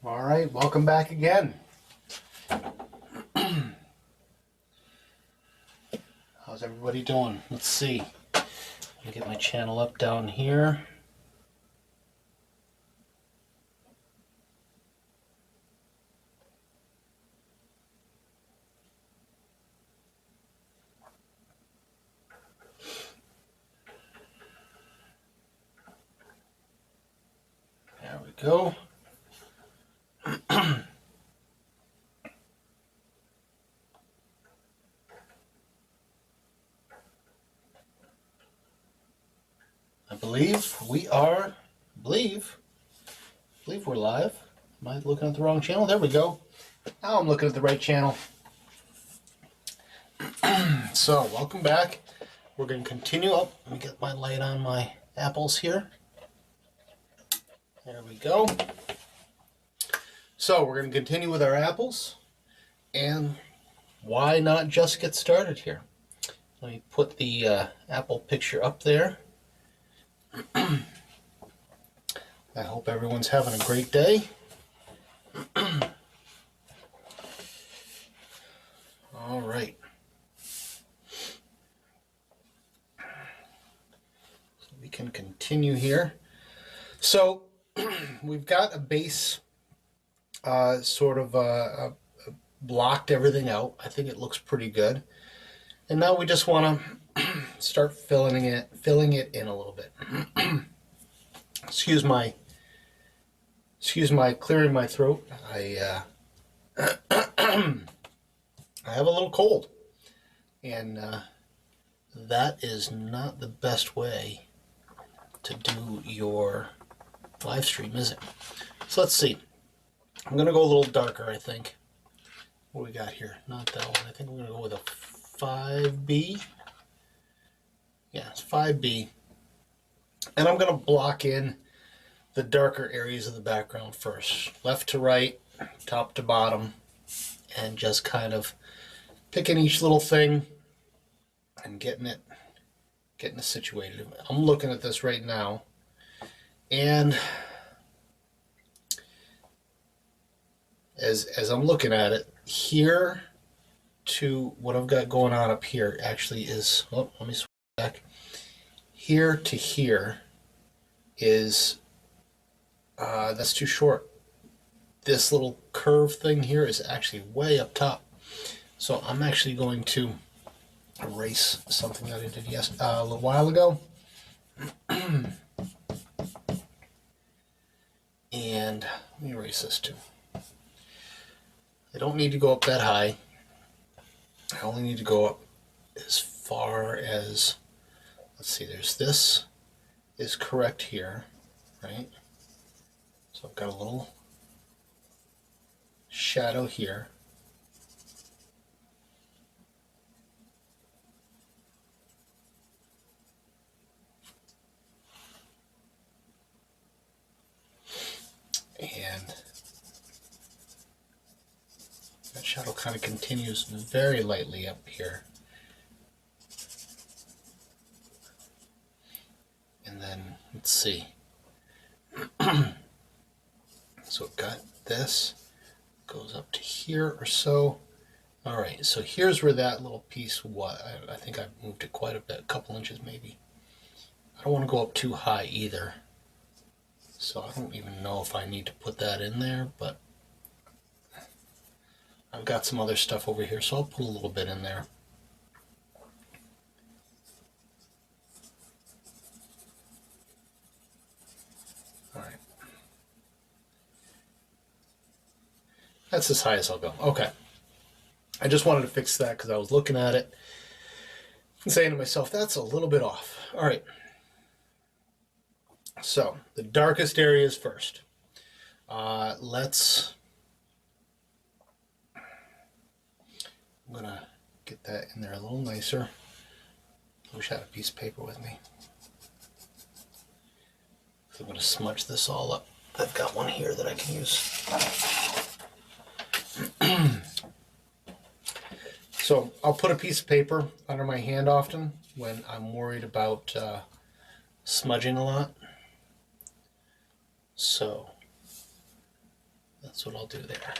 All right, welcome back again. How's everybody doing? Let's see. Let me get my channel up down here. There we go. I believe we're live. Am I looking at the wrong channel? There we go. Now I'm looking at the right channel. So, welcome back. We're going to continue. Oh, let me get my light on my apples here. There we go. So, we're going to continue with our apples. And why not just get started here? Let me put the apple picture up there. I hope everyone's having a great day. All right. So we can continue here. So we've got a base sort of blocked everything out. I think it looks pretty good. And now we just want to start filling it in a little bit. Excuse my clearing my throat. I have a little cold, and that is not the best way to do your live stream, is it? So let's see. I'm gonna go a little darker, I think. What do we got here? Not that one. I think we're gonna go with a 5B. Yeah, it's 5B. And I'm going to block in the darker areas of the background first. Left to right, top to bottom, and just kind of picking each little thing and getting it situated. I'm looking at this right now, and as I'm looking at it, here to what I've got going on up here actually is, oh, let me switch back. Here to here is, that's too short. This little curve thing here is actually way up top. So I'm actually going to erase something that I did a little while ago. And let me erase this too. I don't need to go up that high. I only need to go up as far as, let's see, there's this is correct here, right? So I've got a little shadow here. And that shadow kind of continues very lightly up here. And then, let's see. So I've got this, goes up to here or so. All right, so here's where that little piece was. I think I've moved it quite a bit, a couple inches maybe. I don't want to go up too high either. So I don't even know if I need to put that in there, but I've got some other stuff over here, so I'll put a little bit in there. All right. That's as high as I'll go. Okay. I just wanted to fix that because I was looking at it and saying to myself, that's a little bit off. All right. So the darkest areas first. I'm gonna get that in there a little nicer. I wish I had a piece of paper with me. So I'm gonna smudge this all up. I've got one here that I can use. So I'll put a piece of paper under my hand often when I'm worried about smudging a lot. So That's what I'll do there.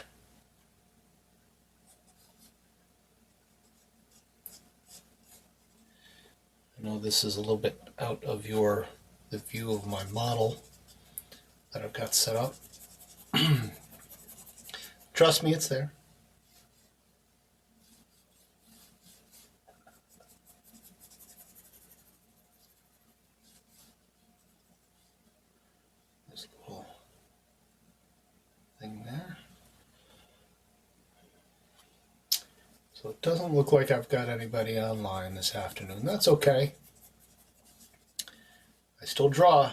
I know this is a little bit out of the view of my model that I've got set up. Trust me, it's there. This little thing there. So it doesn't look like I've got anybody online this afternoon. That's okay. I still draw.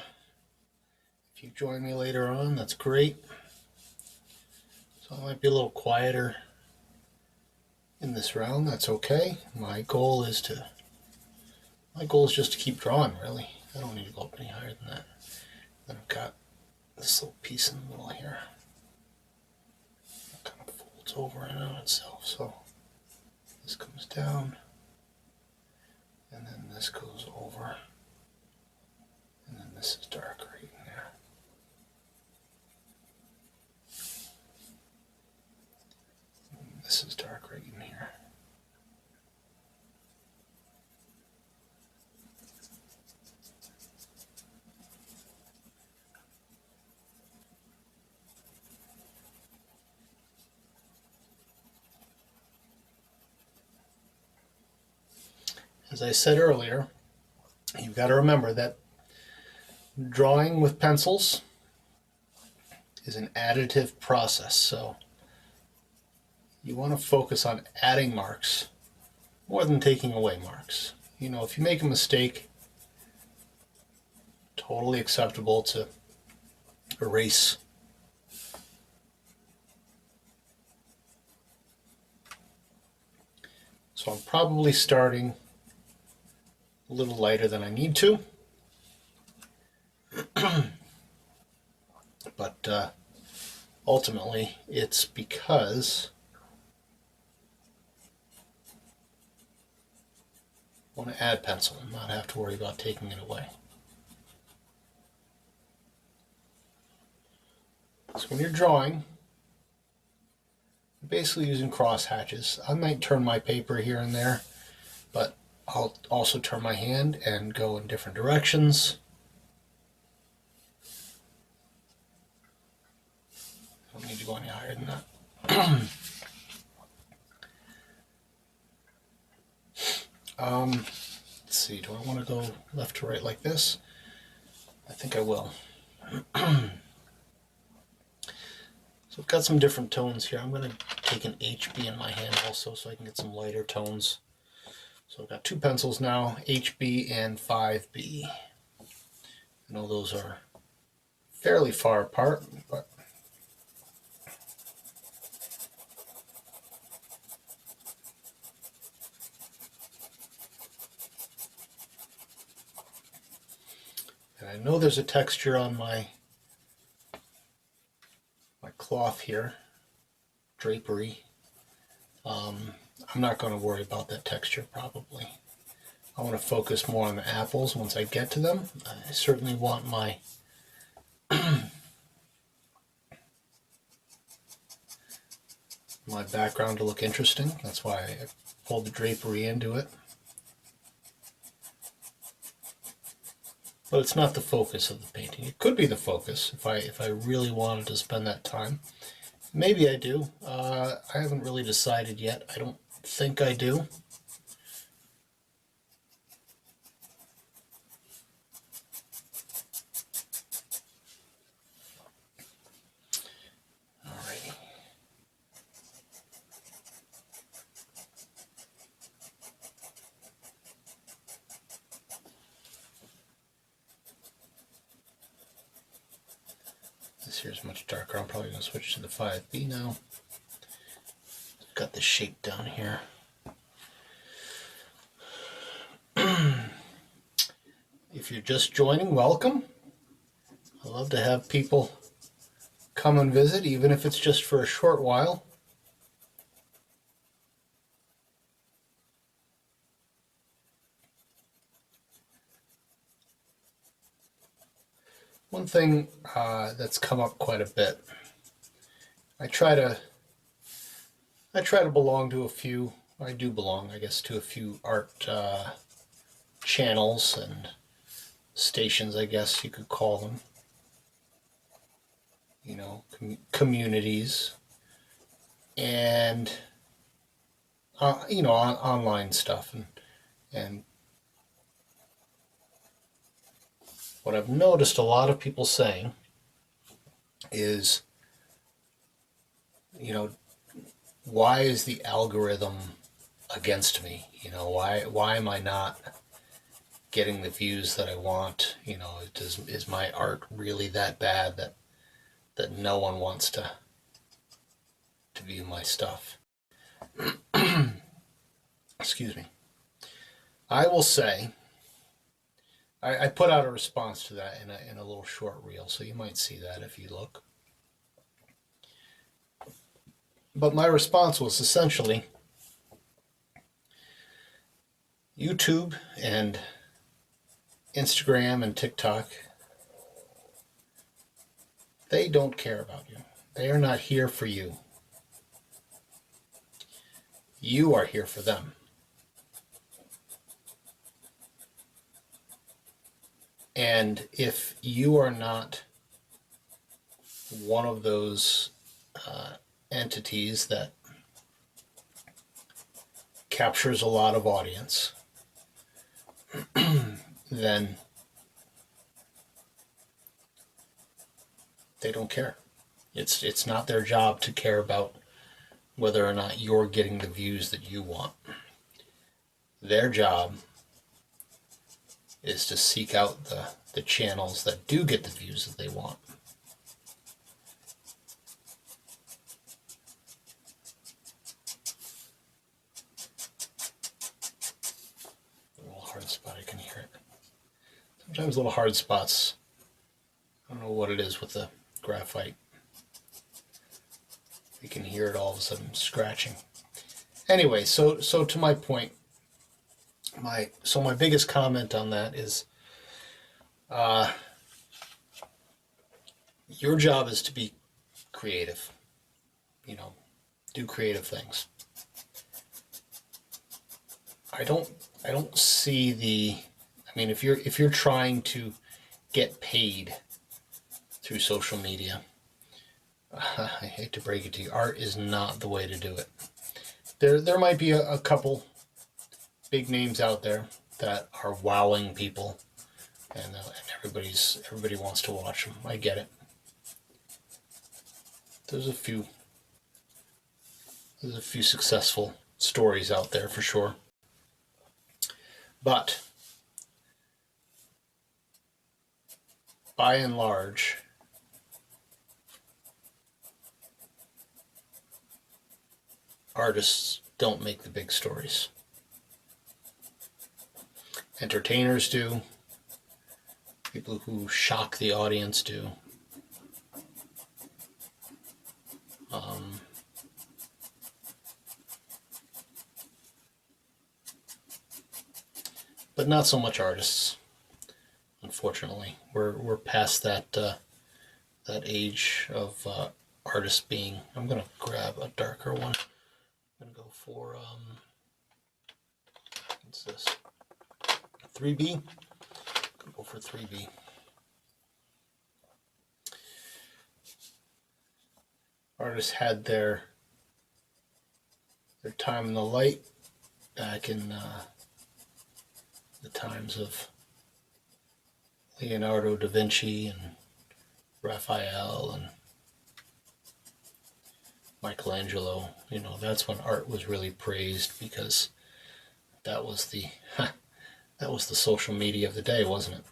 If you join me later on, that's great. So I might be a little quieter in this round. That's okay. My goal is just to keep drawing, really. I don't need to go up any higher than that. Then I've got this little piece in the middle here. It kind of folds over and on itself. So this comes down, and then this goes over, and then this is dark right in there. And this is dark right in here. As I said earlier, you've got to remember that drawing with pencils is an additive process. So you want to focus on adding marks more than taking away marks. You know, if you make a mistake, totally acceptable to erase. So I'm probably starting a little lighter than I need to. But ultimately, it's because I want to add pencil and not have to worry about taking it away. So when you're drawing, you're basically using cross hatches. I might turn my paper here and there, but I'll also turn my hand and go in different directions. I don't need to go any higher than that. Let's see, do I want to go left to right like this? I think I will. So I've got some different tones here. I'm going to take an HB in my hand also so I can get some lighter tones. So I've got two pencils now, HB and 5B. I know those are fairly far apart, but and I know there's a texture on my cloth here, drapery. I'm not going to worry about that texture probably. I want to focus more on the apples once I get to them. I certainly want my my background to look interesting. That's why I pulled the drapery into it. But it's not the focus of the painting. It could be the focus if I really wanted to spend that time. Maybe I do. I haven't really decided yet. I don't think I do. Alrighty. This here's much darker. I'm probably going to switch to the 5B now. Got the shape down here. If you're just joining, welcome. I love to have people come and visit, even if it's just for a short while. One thing that's come up quite a bit I try to belong to a few. I do belong, I guess, to a few art channels and stations, I guess you could call them. You know, communities, and you know, online stuff, and what I've noticed a lot of people saying is, you know, why is the algorithm against me? You know, why am I not getting the views that I want? You know, is my art really that bad that no one wants to view my stuff? Excuse me. I will say, I put out a response to that in a little short reel, so you might see that if you look. But my response was essentially, YouTube and Instagram and TikTok, they don't care about you. They are not here for you. You are here for them. And if you are not one of those entities that captures a lot of audience, then they don't care. It's not their job to care about whether or not you're getting the views that you want. Their job is to seek out the channels that do get the views that they want. A little hard spot, I can hear it. Sometimes little hard spots, I don't know what it is with the graphite. You can hear it all of a sudden scratching. Anyway, so to my point, my biggest comment on that is, your job is to be creative. You know, do creative things. I don't see the. I mean, if you're trying to get paid through social media, I hate to break it to you, art is not the way to do it. There might be a couple big names out there that are wowing people, and everybody wants to watch them. I get it. There's a few successful stories out there for sure, but by and large, artists don't make the big stories. Entertainers do. People who shock the audience do. But not so much artists. Unfortunately, we're past that that age of artists being. I'm gonna grab a darker one. I'm gonna go for what's this? 3B. Go for 3B. Artists had their time in the light back in the times of Leonardo da Vinci and Raphael and Michelangelo. You know, that's when art was really praised, because that was the that was the social media of the day, wasn't it?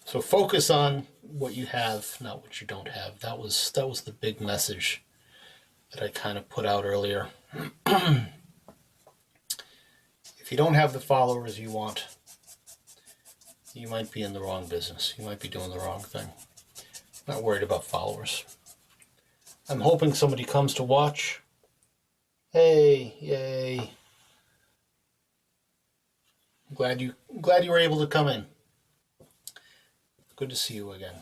So focus on what you have, not what you don't have. That was the big message that I kind of put out earlier. If you don't have the followers you want, you might be in the wrong business. You might be doing the wrong thing. Not worried about followers. I'm hoping somebody comes to watch. Hey, yay. Glad you were able to come in. Good to see you again.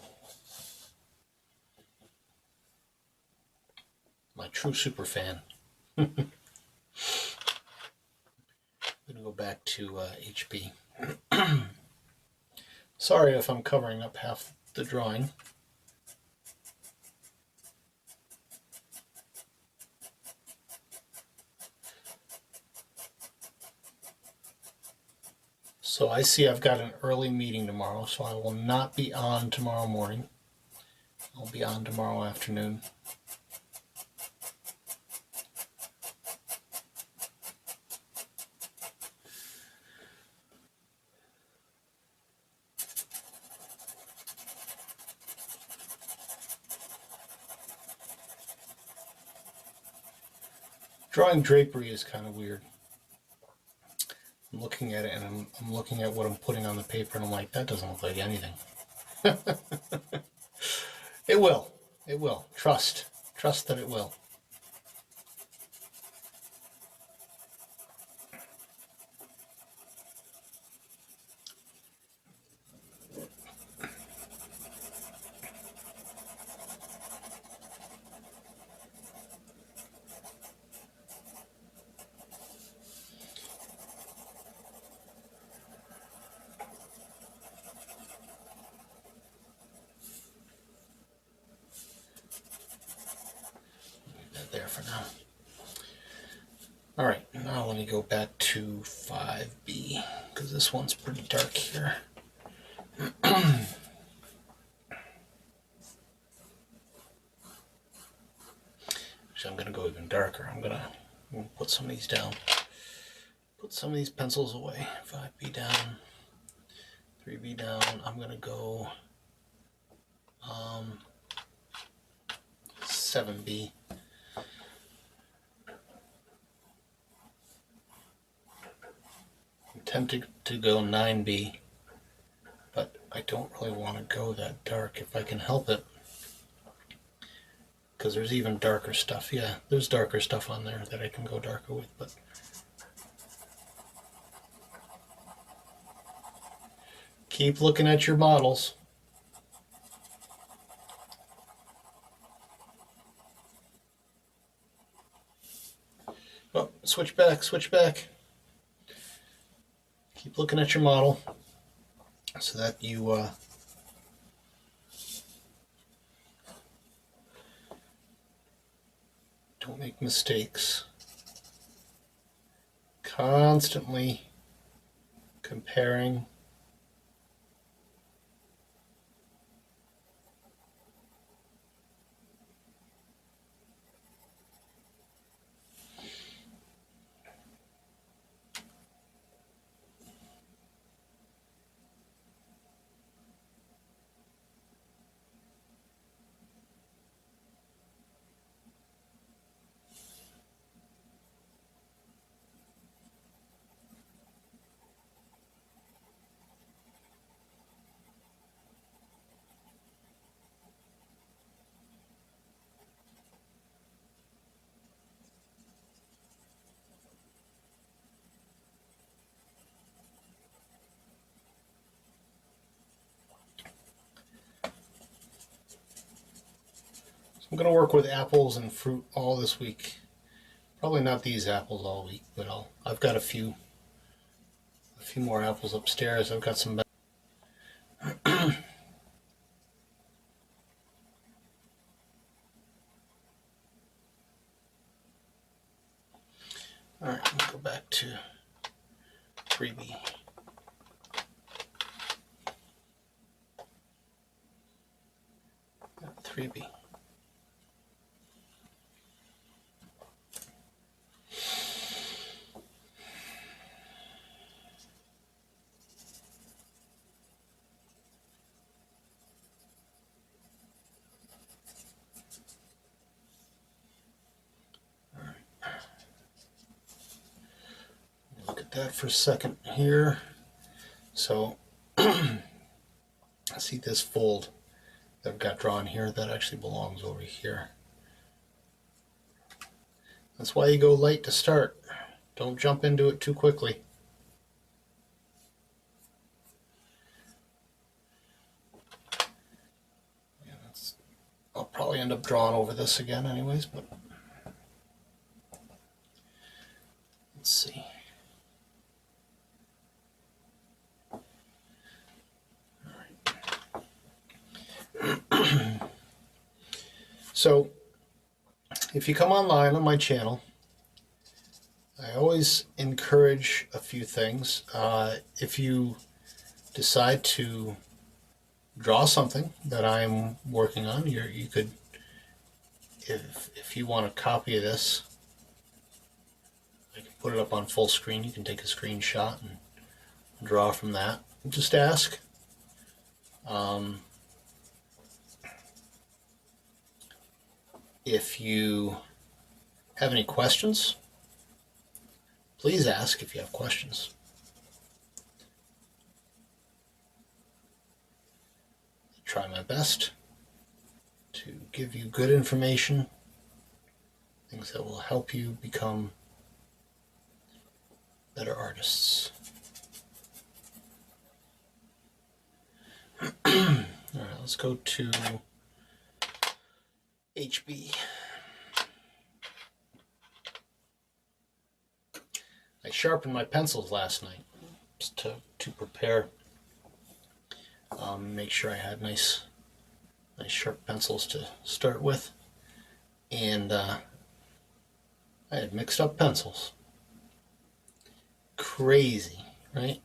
My true super fan. I'm going to go back to HB. Sorry if I'm covering up half the drawing. So I see I've got an early meeting tomorrow, so I will not be on tomorrow morning. I'll be on tomorrow afternoon. Drawing drapery is kind of weird. I'm looking at it and I'm looking at what I'm putting on the paper and I'm like, that doesn't look like anything. It will. It will. Trust. Trust that it will. There for now. All right, now let me go back to 5B because this one's pretty dark here. Actually, I'm going to go even darker. I'm going to put some of these down. Put some of these pencils away. 5B down, 3B down. I'm going to go 7B. I'm tempted to go 9B, but I don't really want to go that dark if I can help it. Because there's even darker stuff. Yeah, there's darker stuff on there that I can go darker with, but keep looking at your models. Oh, switch back, switch back. Keep looking at your model so that you don't make mistakes. Constantly comparing. I'm going to work with apples and fruit all this week. Probably not these apples all week, but I've got a few more apples upstairs. I've got some. All right, let's go back to 3B. Got 3B. that for a second here. So see this fold that I've got drawn here, that actually belongs over here. That's why you go light to start. Don't jump into it too quickly. Yeah, I'll probably end up drawing over this again anyways, but let's see. So if you come online on my channel, I always encourage a few things. If you decide to draw something that I'm working on, you could, if you want a copy of this, I can put it up on full screen. You can take a screenshot and draw from that. Just ask. If you have any questions, please ask if you have questions. I try my best to give you good information, things that will help you become better artists. All right, let's go to HB. I sharpened my pencils last night just to prepare, make sure I had nice sharp pencils to start with, and I had mixed up pencils. Crazy, right?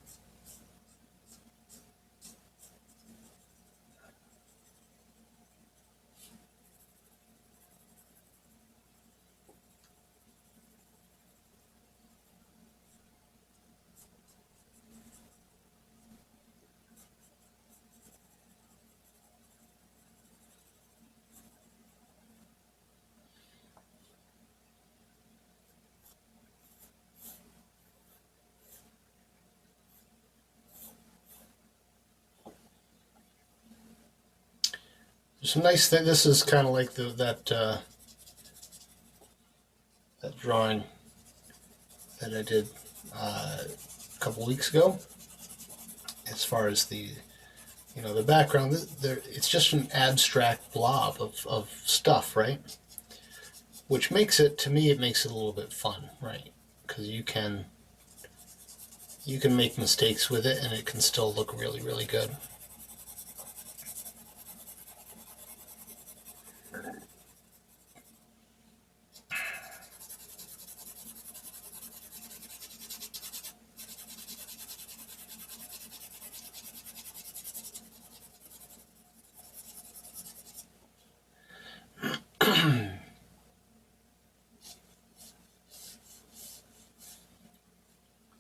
There's some nice thing. This is kind of like that drawing that I did a couple weeks ago. As far as the background, it's just an abstract blob of stuff, right? Which makes it, to me, it makes it a little bit fun, right? Because you can make mistakes with it and it can still look really, really good.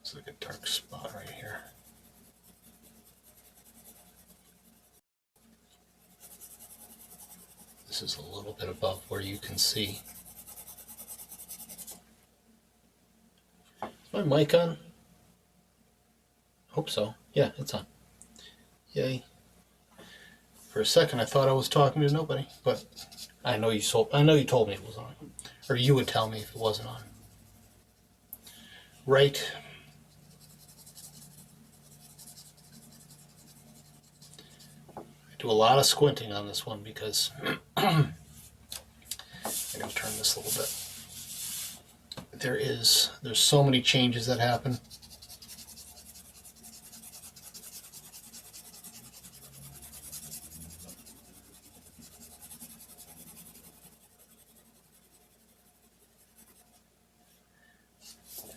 It's like a dark spot right here. This is a little bit above where you can see. Is my mic on? Hope so. Yeah, it's on. Yay. For a second I thought I was talking to nobody, but I know you told me it was on. Or you would tell me if it wasn't on. Right. Do a lot of squinting on this one because I'm going to turn this a little bit. There's so many changes that happen.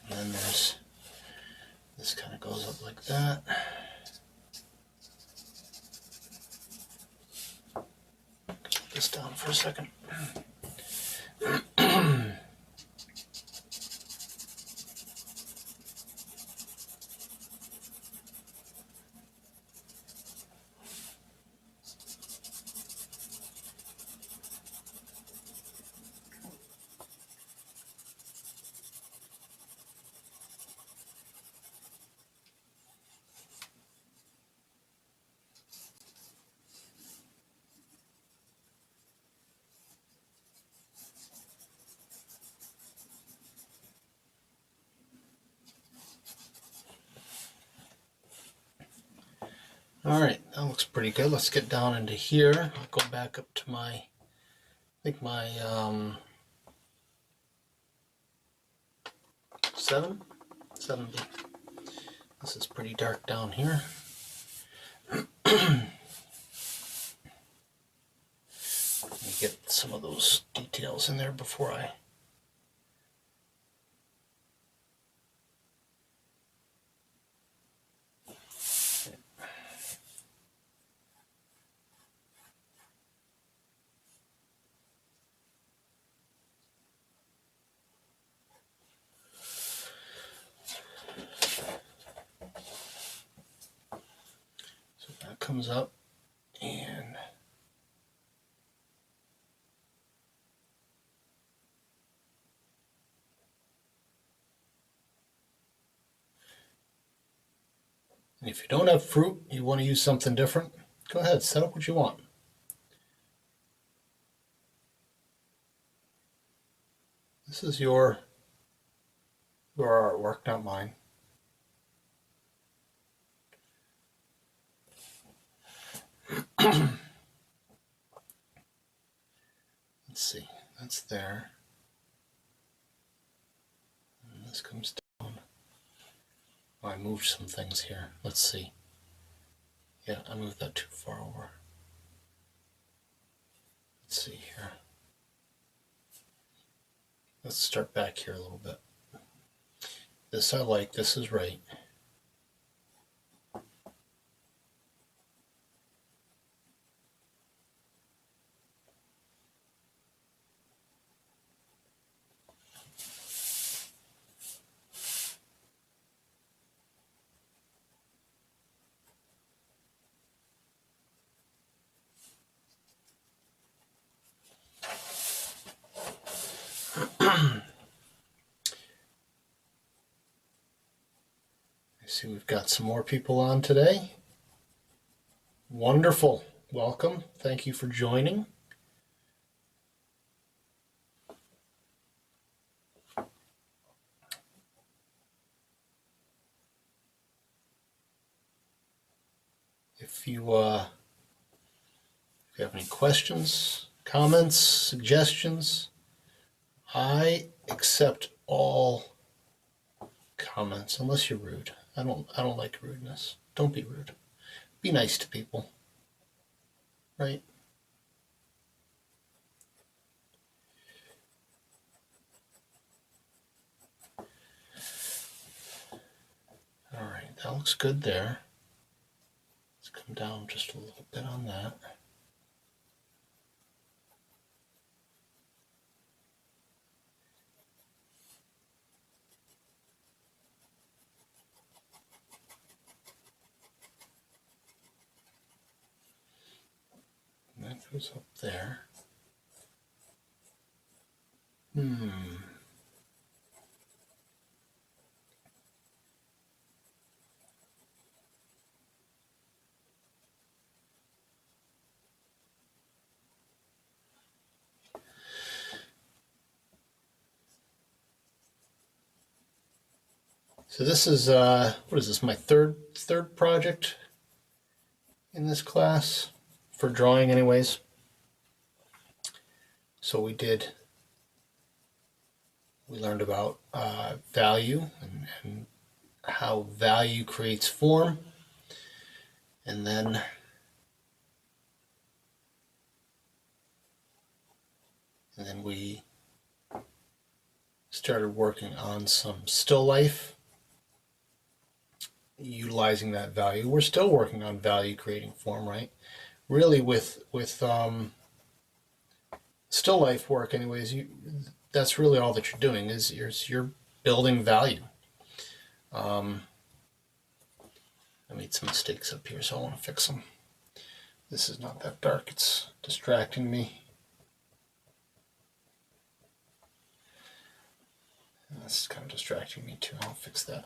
And then this kind of goes up like that. This down for a second. All right, that looks pretty good. Let's get down into here. I'll go back up to my, I think my 7B. This is pretty dark down here. Let me get some of those details in there before I... So that comes up, and if you don't have fruit, you want to use something different, go ahead, set up what you want. This is your artwork, not mine. Let's see, that's there. And this comes down. Oh, I moved some things here. Let's see. Yeah, I moved that too far over. Let's see here. Let's start back here a little bit. This I like, this is right. I see we've got some more people on today. Wonderful. Welcome. Thank you for joining. If you have any questions, comments, suggestions, I accept all comments unless you're rude. I don't like rudeness. Don't be rude. Be nice to people. Right? All right, that looks good there. Let's come down just a little bit on that. And that goes up there. So this is, what is this, my third project in this class, for drawing anyways. So we learned about value and how value creates form, and then we started working on some still life, utilizing that value. We're still working on value creating form, right? Really, with still life work anyways, that's really all that you're doing, is you're building value. I made some mistakes up here, so I want to fix them. This is not that dark, it's distracting me. This is kind of distracting me too. I'll fix that.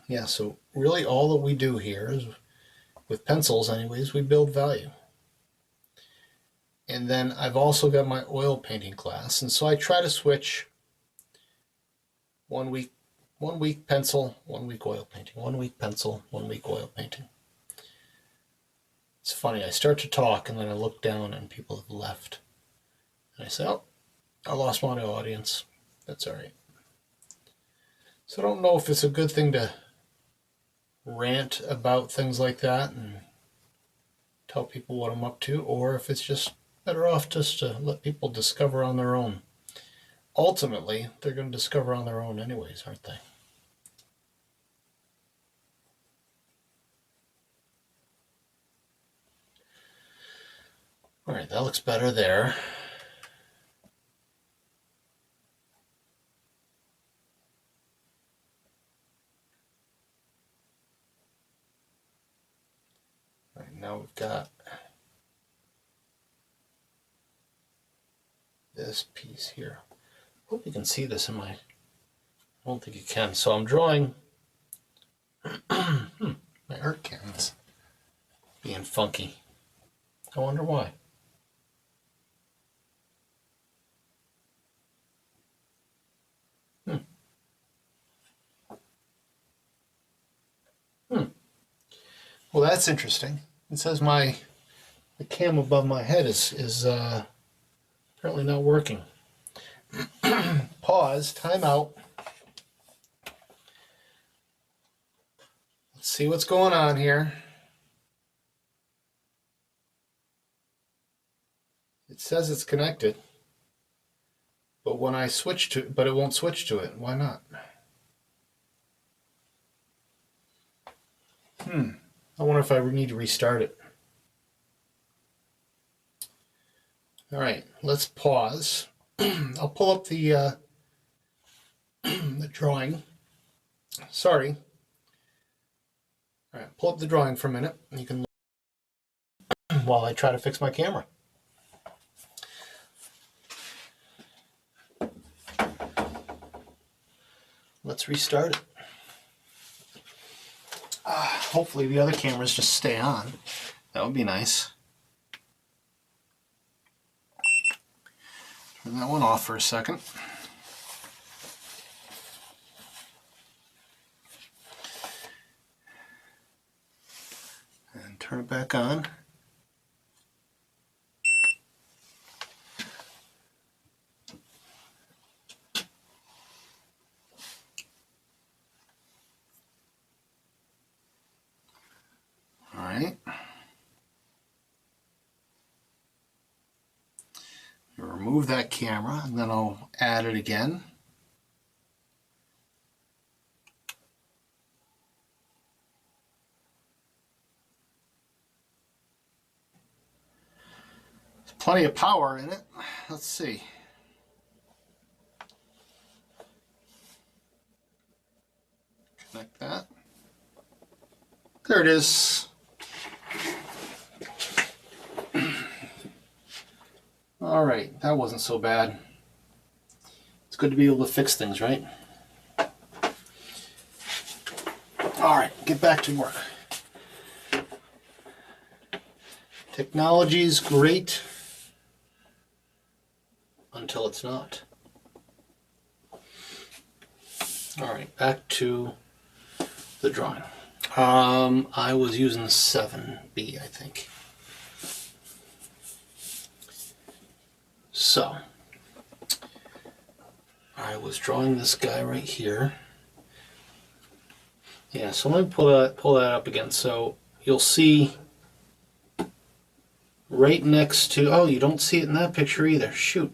Yeah, so really all that we do here is, with pencils anyways, we build value. And then I've also got my oil painting class, and so I try to switch one week 1 week pencil, 1 week oil painting, 1 week pencil, 1 week oil painting. It's funny, I start to talk and then I look down and people have left. And I say, oh, I lost my audience. That's all right. So I don't know if it's a good thing to rant about things like that and tell people what I'm up to, or if it's just better off just to let people discover on their own. Ultimately, they're going to discover on their own anyways, aren't they? All right, that looks better there. All right, now we've got this piece here. Hope you can see this in my, I don't think you can. So I'm drawing, my art can's being funky. I wonder why. Well, that's interesting. It says the cam above my head is apparently not working. Pause, time out. Let's see what's going on here. It says it's connected, but when I switch to, but it won't switch to it. Why not? I wonder if I need to restart it. All right, let's pause. I'll pull up the the drawing. Sorry. All right, pull up the drawing for a minute. You can look while I try to fix my camera. Let's restart it. Hopefully the other cameras just stay on. That would be nice. Turn that one off for a second. And turn it back on. All right. Remove that camera and then I'll add it again. There's plenty of power in it. Let's see. Connect that. There it is. All right, that wasn't so bad. It's good to be able to fix things, right? All right, get back to work. Technology's great until it's not. All right, back to the drawing. I was using 7B, I think. So, I was drawing this guy right here. Yeah, so let me pull that up again. So you'll see right next to, oh, you don't see it in that picture either. Shoot.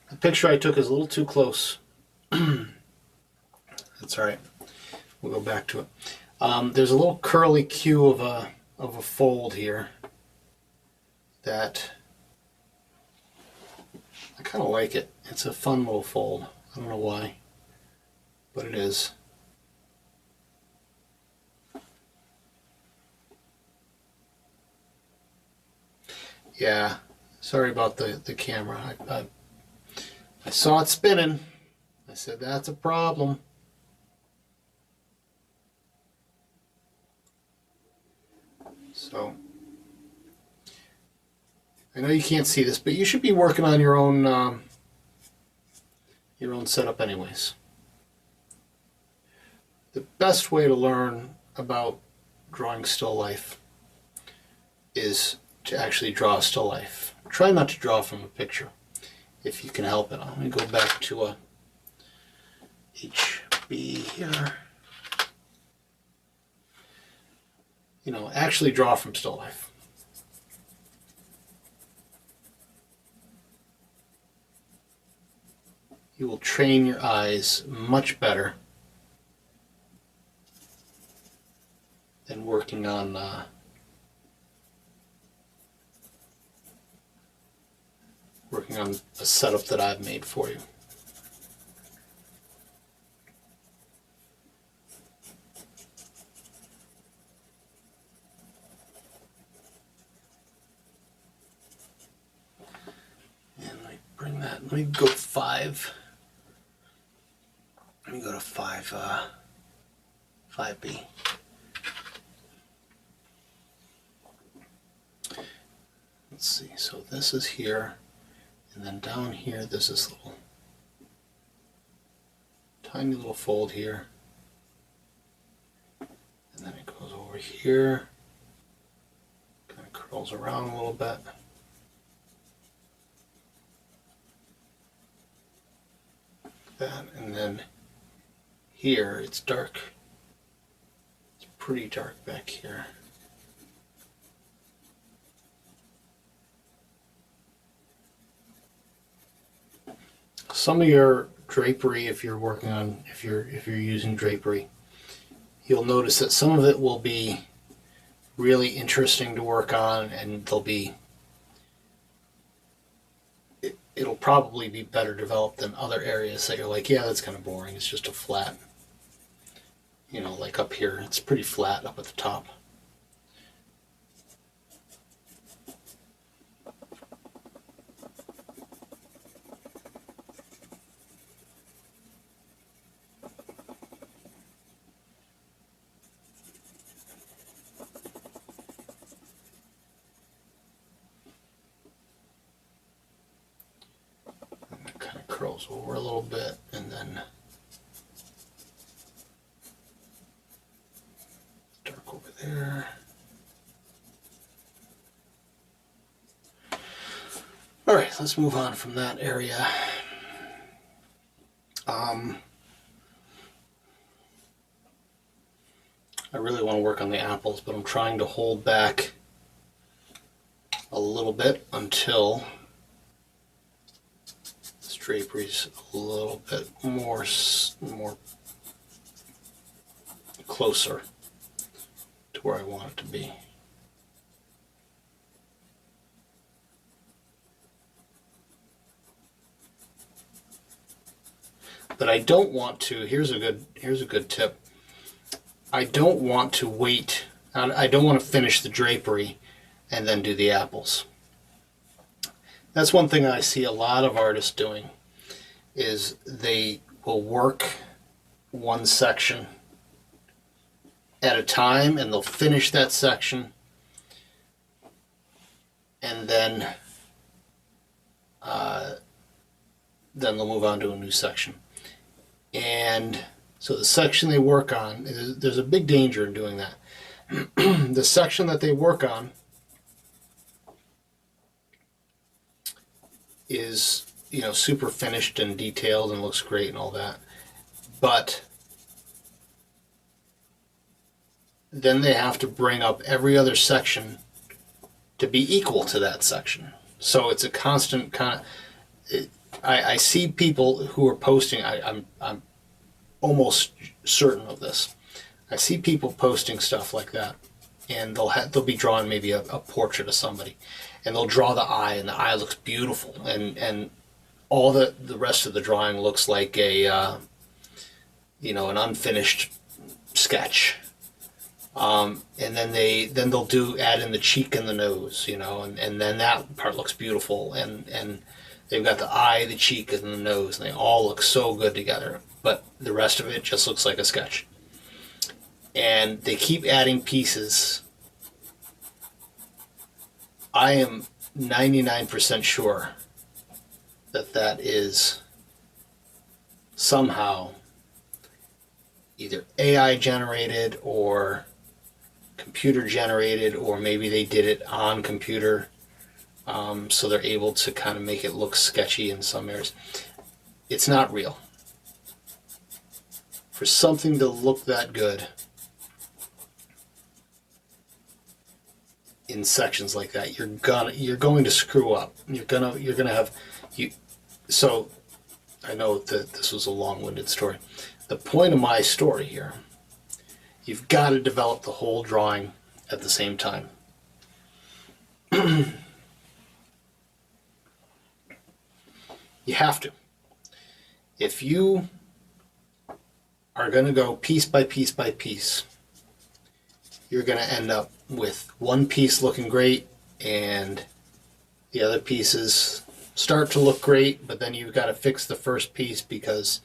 The picture I took is a little too close. That's all right. We'll go back to it. There's a little curly Q of a fold here that I kind of like it. It's a fun little fold. I don't know why, but it is. Yeah, sorry about the camera. I saw it spinning. I said, that's a problem. So, I know you can't see this, but you should be working on your own setup anyways. The best way to learn about drawing still life is to actually draw a still life. Try not to draw from a picture if you can help it. Let me go back to a HB here. You know, actually draw from still life. You will train your eyes much better than working on a setup that I've made for you. And let me bring that, let me go 5. Let me go to 5B. Let's see, so this is here, and then down here there's this little tiny little fold here, and then it goes over here, kind of curls around a little bit. That, and then here it's dark. It's pretty dark back here. Some of your drapery, if you're working on, if you're using drapery, you'll notice that some of it will be really interesting to work on, and it'll probably be better developed than other areas that you're like, yeah, that's kind of boring. It's just a flat, you know, like up here, it's pretty flat up at the top. Curls over a little bit, and then dark over there. All right, let's move on from that area. I really want to work on the apples, but I'm trying to hold back a little bit until drapery's a little bit more closer to where I want it to be. But I don't want to, here's a good tip. I don't want to wait, I don't want to finish the drapery and then do the apples. That's one thing I see a lot of artists doing, is they will work one section at a time, and they'll finish that section, and then they'll move on to a new section. And so the section they work on, there's a big danger in doing that. The section that they work on is, you know, super finished and detailed and looks great and all that, but then they have to bring up every other section to be equal to that section. So it's a constant kind of, I see people who are posting, I'm almost certain of this, I see people posting stuff like that, and they'll be drawing maybe a portrait of somebody, and they'll draw the eye, and the eye looks beautiful, and all the rest of the drawing looks like a you know, an unfinished sketch. And then they'll add in the cheek and the nose, you know, and then that part looks beautiful, and they've got the eye, the cheek, and the nose, and they all look so good together, but the rest of it just looks like a sketch. And they keep adding pieces. I am 99% sure that is somehow either AI generated or computer generated, or maybe they did it on computer, so they're able to kind of make it look sketchy in some areas. It's not real. For something to look that good in sections like that, you're going to screw up. You're gonna have you. So I know that this was a long-winded story. The point of my story here, you've got to develop the whole drawing at the same time. You have to. If you are going to go piece by piece by piece, you're going to end up with one piece looking great and the other pieces start to look great, but then you've got to fix the first piece because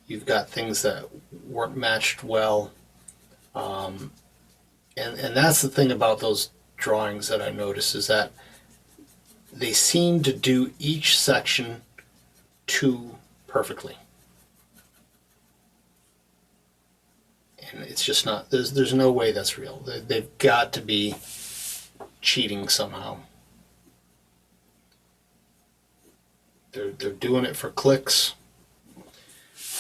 you've got things that weren't matched well. And that's the thing about those drawings that I noticed, is that they seem to do each section too perfectly. And it's just not, there's no way that's real. They've got to be cheating somehow. They're doing it for clicks.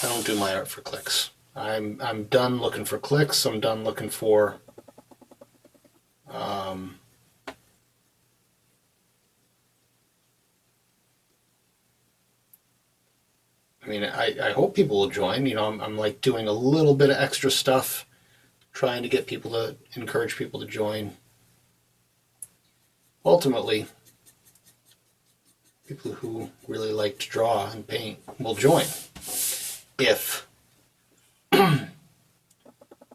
I don't do my art for clicks. I'm done looking for clicks. I'm done looking for I mean, I hope people will join. You know, I'm like doing a little bit of extra stuff, trying to get people to encourage people to join. Ultimately, people who really like to draw and paint will join if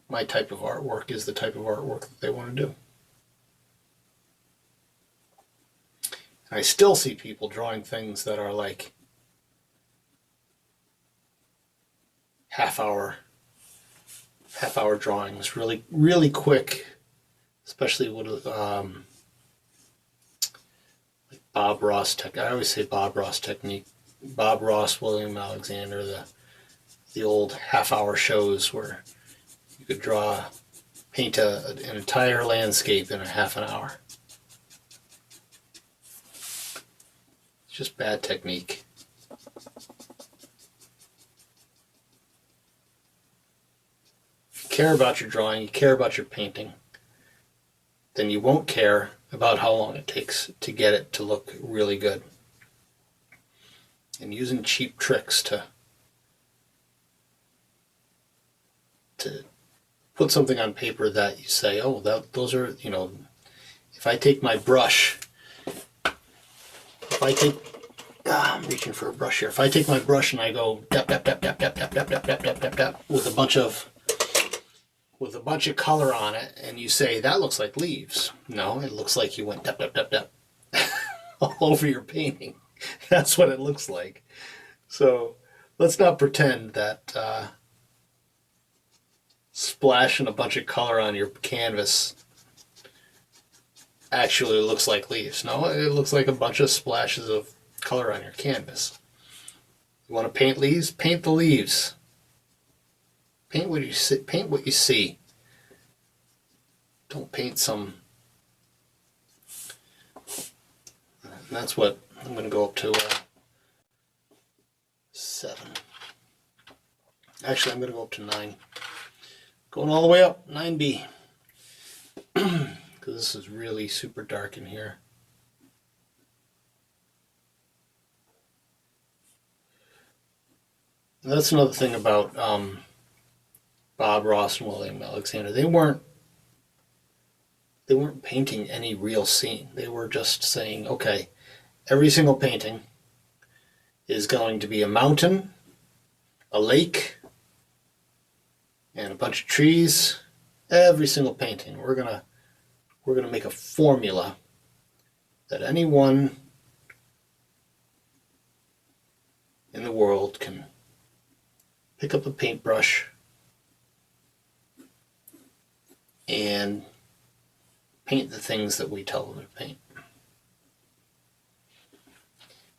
my type of artwork is the type of artwork that they want to do. And I still see people drawing things that are like half hour drawings, really quick, especially with like Bob Ross I always say Bob Ross technique. Bob Ross, William Alexander, the old half-hour shows where you could paint an entire landscape in a half an hour. It's just bad technique. If you care about your drawing, you care about your painting, then you won't care about how long it takes to get it to look really good. And using cheap tricks to put something on paper that you say, oh, those are, you know, if I take my brush, I'm reaching for a brush here. If I take my brush and I go dap dap dap dap dap dap dap dap dap dap dap dap with a bunch of color on it, and you say that looks like leaves. No, it looks like you went dap dap dap dap all over your painting. That's what it looks like. So let's not pretend that splashing a bunch of color on your canvas actually looks like leaves. No, it looks like a bunch of splashes of color on your canvas. You want to paint leaves? Paint the leaves. Paint what you see. Paint what you see. Don't paint some. And that's what I'm going to go up to 7. Actually, I'm going to go up to 9. Going all the way up, 9B. Because this is really super dark in here. And that's another thing about Bob Ross and William Alexander. They weren't painting any real scene. They were just saying, okay, every single painting is going to be a mountain, a lake, and a bunch of trees. Every single painting. We're gonna make a formula that anyone in the world can pick up a paintbrush and paint the things that we tell them to paint.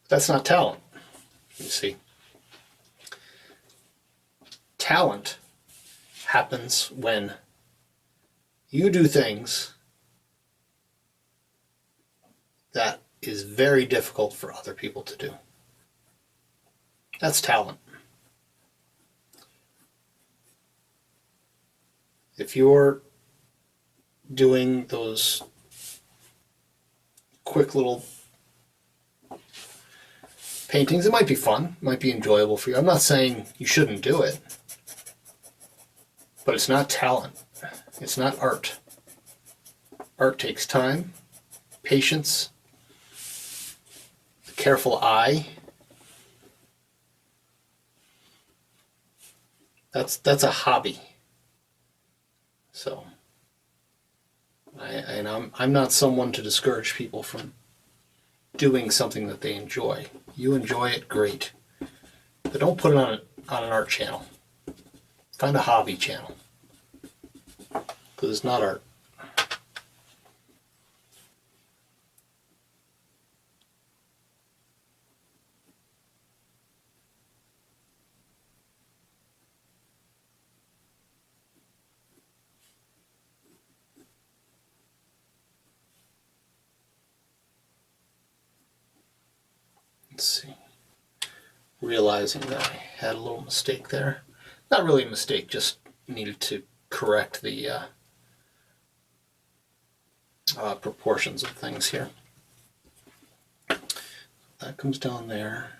That's not talent, you see. Talent happens when you do things that is very difficult for other people to do. That's talent. If you're doing those quick little paintings, it might be fun, might be enjoyable for you. I'm not saying you shouldn't do it, but it's not talent. It's not art. Art takes time, patience, a careful eye. That's a hobby. So, I'm not someone to discourage people from doing something that they enjoy. You enjoy it, great, but don't put it on an art channel. Find a hobby channel, because it's not art. Let's see. Realizing that I had a little mistake there. Not really a mistake, just needed to correct the proportions of things here. That comes down there.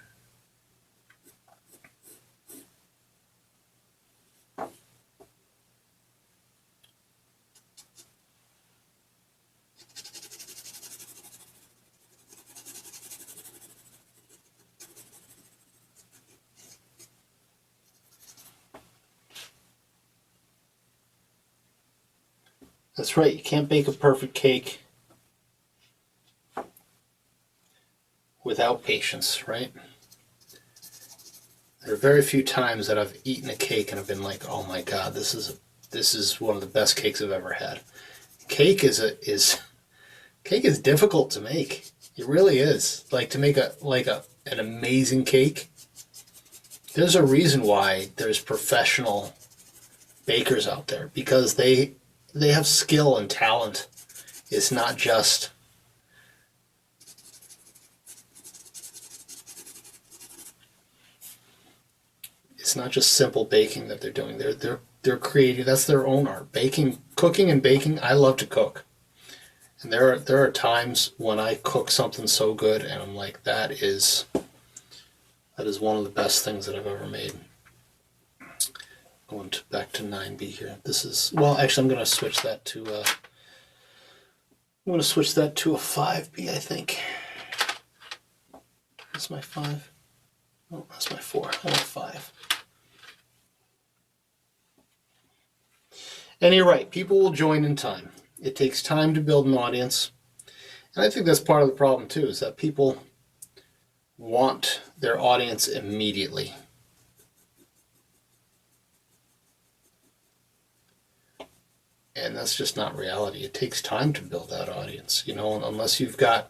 That's right, you can't bake a perfect cake without patience, right? There are very few times that I've eaten a cake and I've been like, oh my God, this is one of the best cakes I've ever had. Cake is difficult to make. It really is. Like, to make an amazing cake, there's a reason why there's professional bakers out there, because they have skill and talent. It's not just simple baking that they're doing. They're creative. That's their own art. Baking, cooking and baking. I love to cook. And there are times when I cook something so good and I'm like, that is one of the best things that I've ever made. Going back to 9B here. This is, well, actually I'm going to switch that to a 5B, I think. That's my 5. Oh, that's my 4. I want 5. And you're right, people will join in time. It takes time to build an audience. And I think that's part of the problem too, is that people want their audience immediately. And that's just not reality. It takes time to build that audience, you know, unless you've got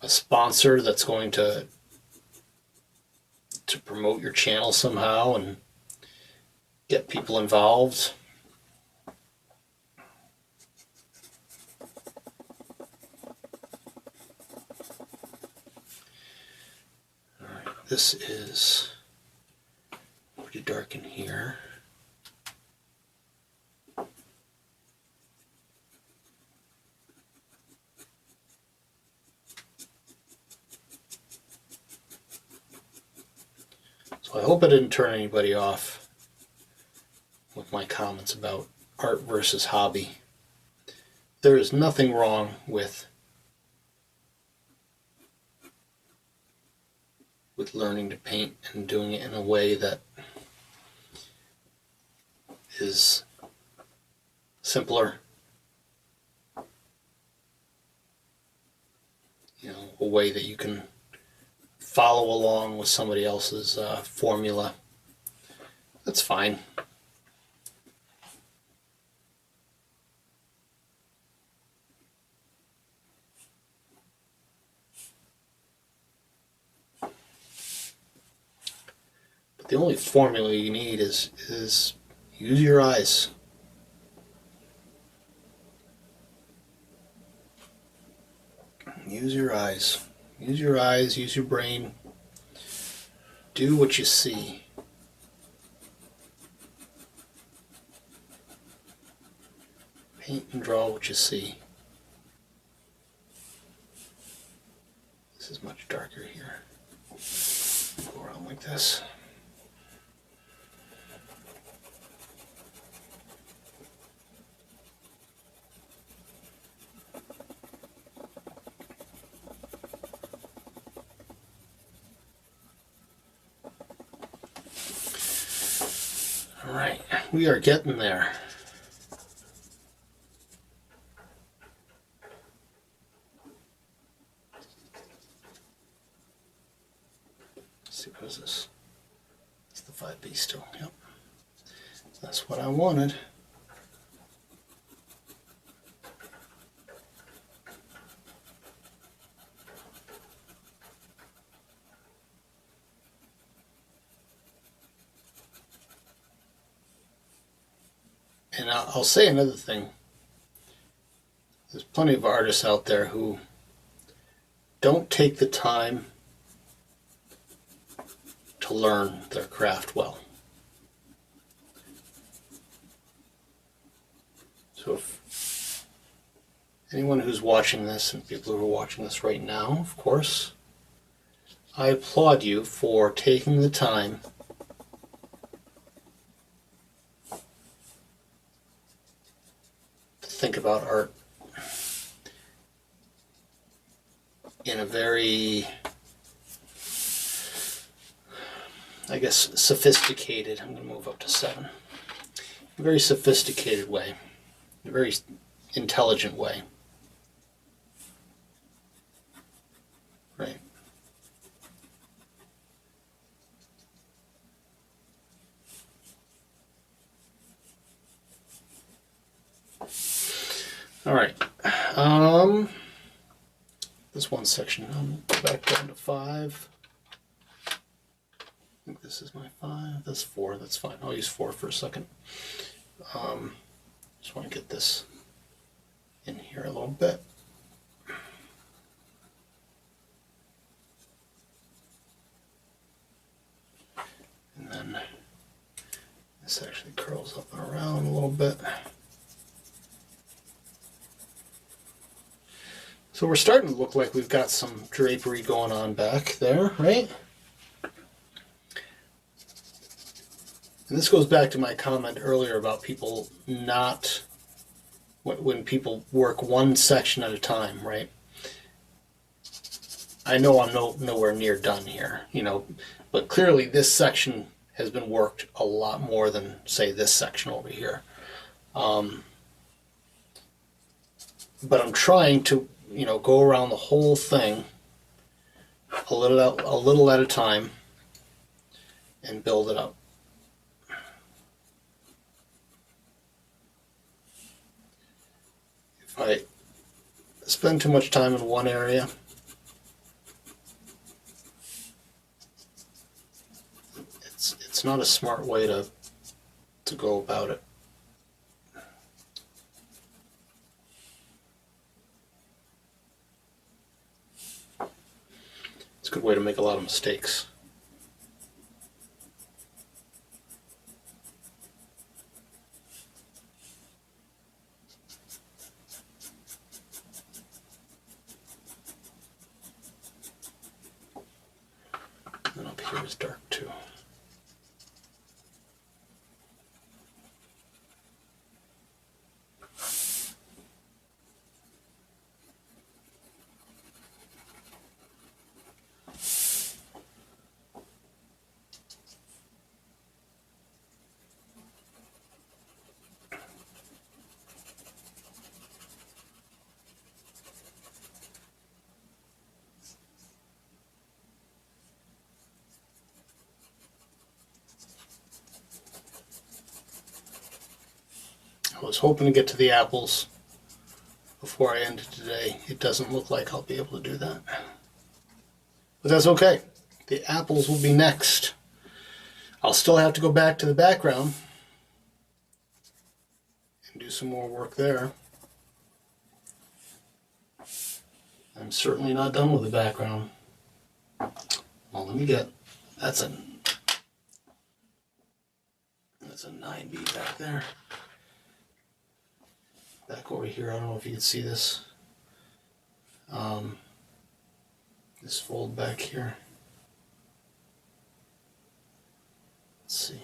a sponsor that's going to promote your channel somehow and get people involved. All right, this is pretty dark in here. So I hope I didn't turn anybody off with my comments about art versus hobby. There is nothing wrong with learning to paint and doing it in a way that is simpler. You know, a way that you can follow along with somebody else's formula. That's fine. But the only formula you need is Use your eyes. Use your eyes. Use your eyes, use your brain. Do what you see. Paint and draw what you see. This is much darker here. Go around like this. All right, we are getting there. Let's see, what is this? It's the 5B still, yep. That's what I wanted. And I'll say another thing. There's plenty of artists out there who don't take the time to learn their craft well. So if anyone who's watching this, and people who are watching this right now, of course, I applaud you for taking the time to think about art in a very, I guess, sophisticated, I'm going to move up to 7, a very sophisticated way, a very intelligent way. Right. All right. This one section, I'll go back down to 5. I think this is my 5. That's 4. That's fine. I'll use 4 for a second. Just want to get this in here a little bit. And then this actually curls up and around a little bit. So we're starting to look like we've got some drapery going on back there, right? And this goes back to my comment earlier about people not, when people work one section at a time, right? I know I'm nowhere near done here, you know, but clearly this section has been worked a lot more than, say, this section over here. But I'm trying to, you know, go around the whole thing a little at a time and build it up. If I spend too much time in one area, it's not a smart way to go about it. It's a good way to make a lot of mistakes. And up here is dark too. I was hoping to get to the apples before I ended today. It doesn't look like I'll be able to do that. But that's okay. The apples will be next. I'll still have to go back to the background some more work there. I'm certainly not done with the background. Well, let me get, that's a 9B back there. Back over here, I don't know if you can see this. This fold back here. Let's see.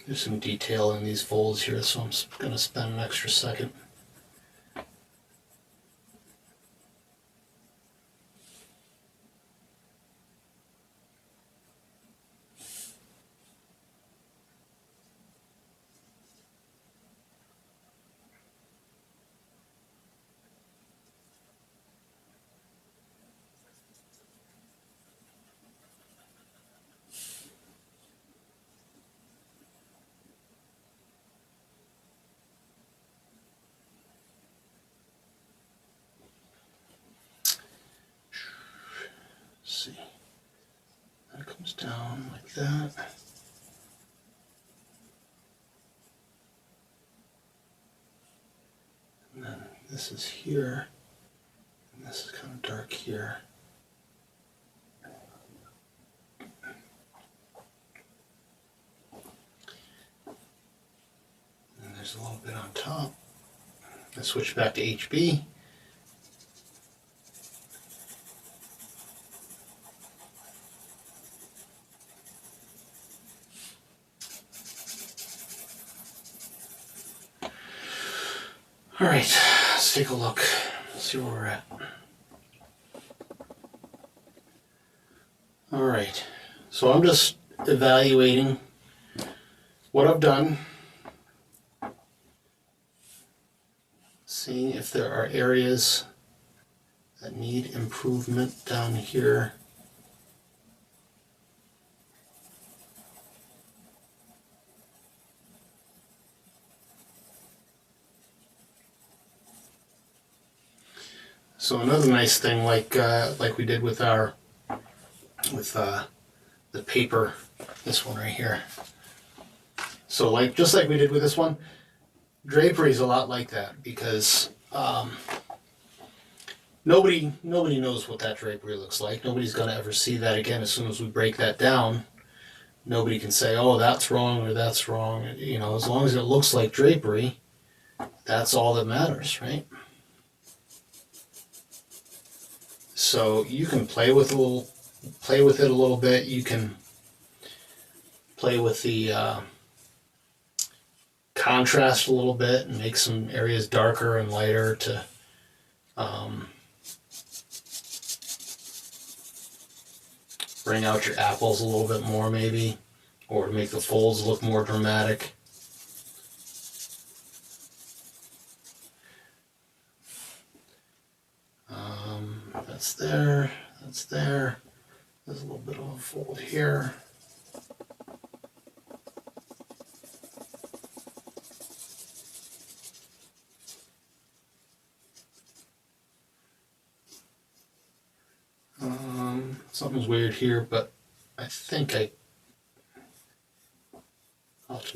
There's some detail in these folds here, so I'm going to spend an extra second. See, that comes down like that. And then this is here, and this is kind of dark here. And there's a little bit on top. I switch back to HB. All right, let's take a look, see where we're at. All right, so I'm just evaluating what I've done, seeing if there are areas that need improvement down here. So another nice thing, like we did with the paper, this one right here. So just like we did with this one, drapery is a lot like that, because nobody knows what that drapery looks like. Nobody's going to ever see that again. As soon as we break that down, nobody can say, oh, that's wrong or that's wrong. You know, as long as it looks like drapery, that's all that matters, right? So you can play with it a little bit. You can play with the contrast a little bit and make some areas darker and lighter to bring out your apples a little bit more, maybe, or to make the folds look more dramatic. That's there, that's there. There's a little bit of a fold here. Something's weird here, but I think I